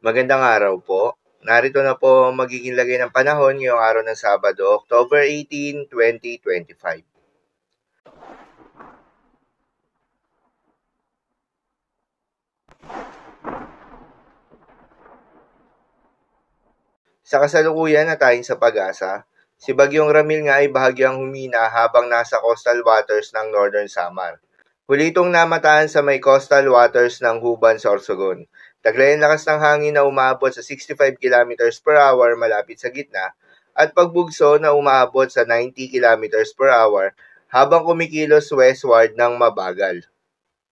Magandang araw po. Narito na po ang magiging lagay ng panahon ngayong araw ng Sabado, October 18, 2025. Sa kasalukuyan na tayong sa pag-asa, si Bagyong Ramil nga ay bahagyang humina habang nasa coastal waters ng Northern Samar. Huli itong namataan sa may coastal waters ng Huban, Sorsogon. Taglay ang lakas ng hangin na umaabot sa 65 kilometers per hour malapit sa gitna at pagbugso na umaabot sa 90 kilometers per hour habang kumikilos westward ng mabagal.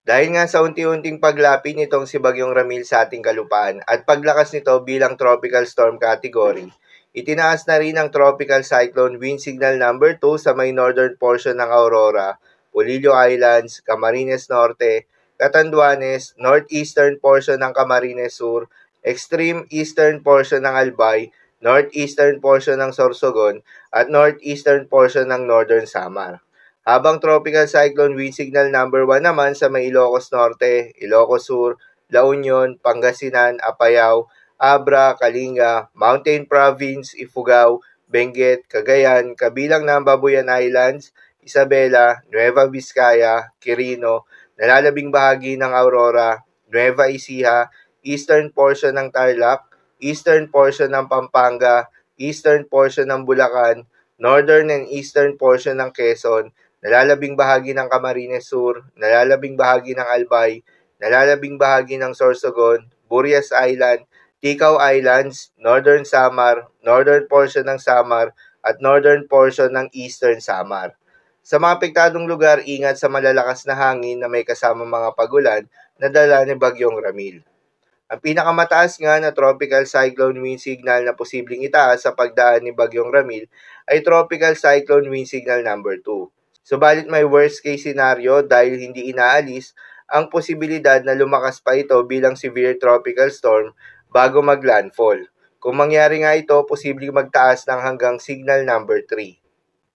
Dahil nga sa unti-unting paglapit nitong si Bagyong Ramil sa ating kalupaan at paglakas nito bilang tropical storm category, itinaas na rin ang tropical cyclone wind signal number 2 sa may northern portion ng Aurora, Polillo Islands, Camarines Norte, Catanduanes, northeastern portion ng Camarines Sur, extreme eastern portion ng Albay, northeastern portion ng Sorsogon, at northeastern portion ng Northern Samar. Habang tropical cyclone wind signal number 1 naman sa may Ilocos Norte, Ilocos Sur, La Union, Pangasinan, Apayao, Abra, Kalinga, Mountain Province, Ifugao, Benguet, Cagayan, kabilang ng Babuyan Islands, Isabela, Nueva Vizcaya, Quirino, nalalabing bahagi ng Aurora, Nueva Ecija, eastern portion ng Tarlac, eastern portion ng Pampanga, eastern portion ng Bulacan, northern and eastern portion ng Quezon, nalalabing bahagi ng Camarines Sur, nalalabing bahagi ng Albay, nalalabing bahagi ng Sorsogon, Burias Island, Ticao Islands, Northern Samar, northern portion ng Samar, at northern portion ng Eastern Samar. Sa mga apektadong lugar, ingat sa malalakas na hangin na may kasama mga pagulan na dala ni Bagyong Ramil. Ang pinakamataas nga na tropical cyclone wind signal na posibleng itaas sa pagdaan ni Bagyong Ramil ay tropical cyclone wind signal number 2. Subalit may worst case scenario dahil hindi inaalis ang posibilidad na lumakas pa ito bilang severe tropical storm bago maglandfall. Kung mangyari nga ito, posibleng magtaas ng hanggang signal number 3.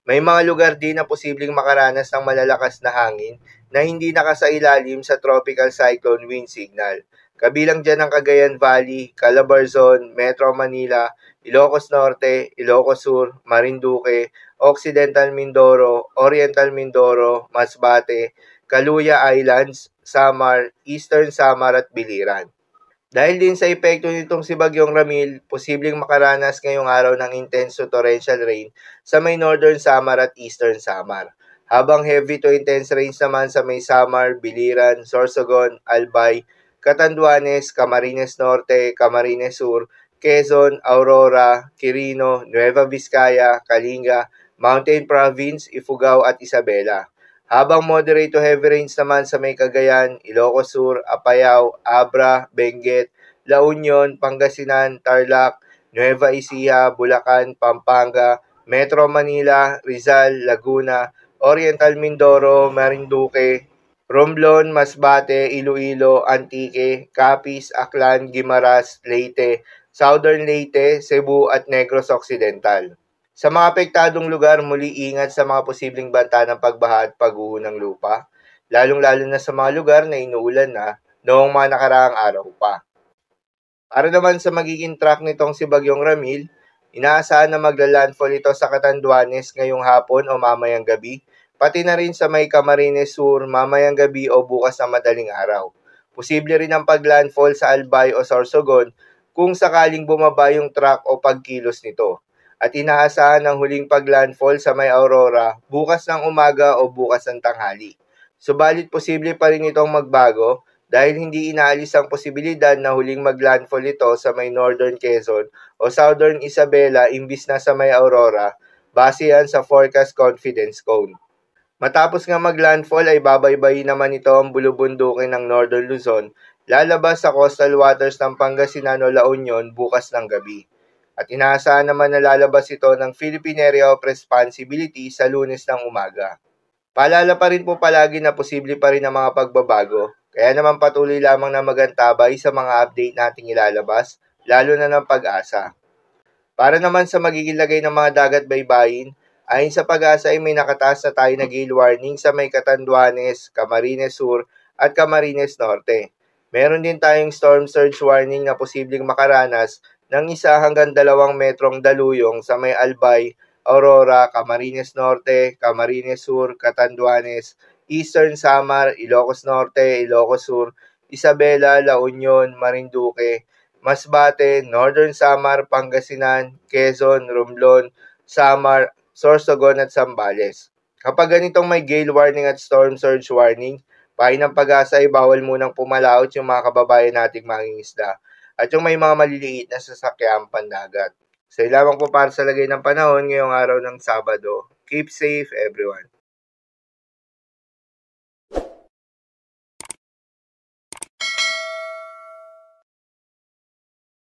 May mga lugar din na posibleng makaranas ng malalakas na hangin na hindi nakasailalim sa tropical cyclone wind signal. Kabilang dyan ang Cagayan Valley, Calabarzon, Metro Manila, Ilocos Norte, Ilocos Sur, Marinduque, Occidental Mindoro, Oriental Mindoro, Masbate, Caluya Islands, Samar, Eastern Samar at Biliran. Dahil din sa epekto nitong si Bagyong Ramil, posibleng makaranas ngayong araw ng intense to torrential rain sa may Northern Samar at Eastern Samar. Habang heavy to intense rains naman sa may Samar, Biliran, Sorsogon, Albay, Catanduanes, Camarines Norte, Camarines Sur, Quezon, Aurora, Quirino, Nueva Vizcaya, Kalinga, Mountain Province, Ifugao at Isabela. Habang moderate to heavy rains naman sa may Cagayan, Ilocos Sur, Apayao, Abra, Benguet, La Union, Pangasinan, Tarlac, Nueva Ecija, Bulacan, Pampanga, Metro Manila, Rizal, Laguna, Oriental Mindoro, Marinduque, Romblon, Masbate, Iloilo, Antique, Capiz, Aklan, Guimaras, Leyte, Southern Leyte, Cebu at Negros Occidental. Sa mga apektadong lugar, muli ingat sa mga posibleng banta ng pagbaha at pagguho ng lupa, lalong-lalo na sa mga lugar na inuulan na noong mga nakaraang araw pa. Para naman sa magiging track nitong si Bagyong Ramil, inaasahan na magla-landfall ito sa Catanduanes ngayong hapon o mamayang gabi, pati na rin sa may Camarines Sur mamayang gabi o bukas na madaling araw. Posible rin ang pag-landfall sa Albay o Sorsogon kung sakaling bumaba yung track o pagkilos nito. At inaasahan ang huling pag-landfall sa may Aurora bukas ng umaga o bukas ng tanghali. Subalit posible pa rin itong magbago dahil hindi inaalis ang posibilidad na huling mag-landfall ito sa may Northern Quezon o Southern Isabela imbis na sa may Aurora base yan sa forecast confidence cone. Matapos nga mag-landfall ay babaybayin naman ito ang bulubundukin ng Northern Luzon, lalabas sa coastal waters ng Pangasinan o La Union bukas ng gabi. At inaasahan naman na lalabas ito ng Philippine Area of Responsibility sa Lunes ng umaga. Paalala pa rin po palagi na posible pa rin ang mga pagbabago, kaya naman patuloy lamang na magantabay sa mga update nating ilalabas, lalo na ng Pag-asa. Para naman sa magiging lagay ng mga dagat baybayin, ayon sa Pag-asa ay may nakataas na tayo na gale warning sa may Catanduanes, Camarines Sur at Camarines Norte. Meron din tayong storm surge warning na posibleng makaranas ng 1 hanggang 2 metrong daluyong sa may Albay, Aurora, Camarines Norte, Camarines Sur, Catanduanes, Eastern Samar, Ilocos Norte, Ilocos Sur, Isabela, La Union, Marinduque, Masbate, Northern Samar, Pangasinan, Quezon, Romblon, Samar, Sorsogon at Zambales. Kapag ganitong may gale warning at storm surge warning, payo ng Pag-asa ay bawal munang pumalaot yung mga kababayan nating mangingisda at yung may mga maliliit na sasakyang pandagat. So, lamang po para sa lagay ng panahon ngayong araw ng Sabado. Keep safe, everyone.